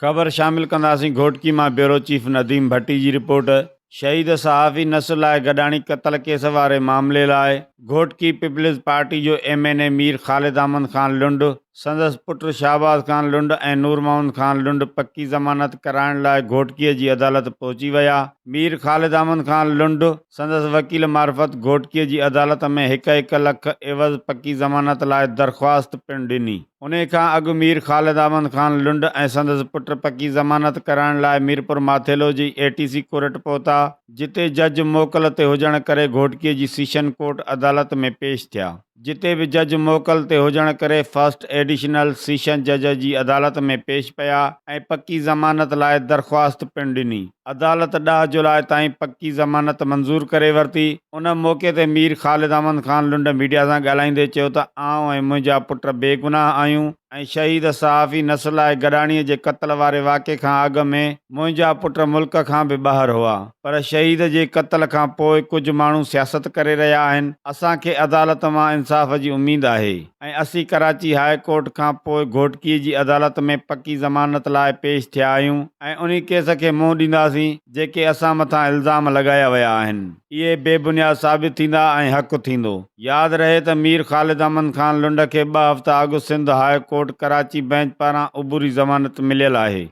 ख़बर शामिल कंदासीं। घोटकी मां ब्यूरो चीफ नदीम भट्टी जी रिपोर्ट। शहीद सहाफ़ी नसरुल्लाह गडाणी क़त्ल केस वारे मामले लाइ घोटकी पीपल्स पार्टी जो MNA मीर ख़ालिद अहमद ख़ान लुंड, संदसि पुटु शाहबाज़ ख़ान लुंड ऐं नूर मोहम्मद ख़ान लुंड पक्की ज़मानत कराइण लाइ घोटकीअ जी अदालत पहुची विया। मीर ख़ालिद अहमद ख़ान लुंड संदसि वकील मार्फत घोटकीअ जी अदालत में 1-1 लख एवज़ पक्की ज़मानत लाइ दरख़्वास्त पिणु ॾिनी। उन खां अॻु मीर ख़ालिद अहमद ख़ान लुंड ऐं संदसि पुटु पक्की ज़मानत कराइण लाइ मीरपुर माथेलो जी ATC कोर्ट पहुता, जिते जज मोकल ते हुजण करे घोटकीअ जी सेशन कोर्ट अदालत में पेश थिया। जिते बि जज मोकल ते हुजण करे फर्स्ट एडिशनल सेशन जज जी अदालत में पेश पिया ऐं पक्की ज़मानत लाइ दरख़्वास्त पिणु ॾिनी। अदालत 10 जुलाई ताईं पक्की ज़मानत मंज़ूर करे वरिती। उन मौक़े ते मीर ख़ालिद अहमद ख़ान लुंड मीडिया सां ॻाल्हाईंदे चयो त आउं ऐं मुंहिंजा पुट बेगुनाह आहियूं ऐं शहीद सहाफ़ी नसरुल्लाह गडाणीअ जे क़त्ल वारे वाक़े खां अॻु में मुंहिंजा पुट मुल्क खां बि ॿाहिरि हुआ, पर शहीद जे क़त्ल खां पोइ कुझु माण्हू सियासत करे रहिया आहिनि। असांखे अदालत मां इंसाफ़ जी उमेद आहे ऐं असीं कराची हाई कोर्ट खां पोइ घोटकीअ जी अदालत में पक्की ज़मानत लाइ पेश थिया आहियूं ऐं उन केस खे मुंहुं ॾींदासीं जेके असां मथां इल्ज़ाम लॻाया विया आहिनि। इहे बेबुनियाद साबित थींदा ऐं हक़ थींदो। यादि रहे त मीर ख़ालिद अहमद ख़ान लुंड खे 2 हफ़्ता अॻु Sindh high court Karachi bench पारां उबूरी ज़मानत मिलियल आहे।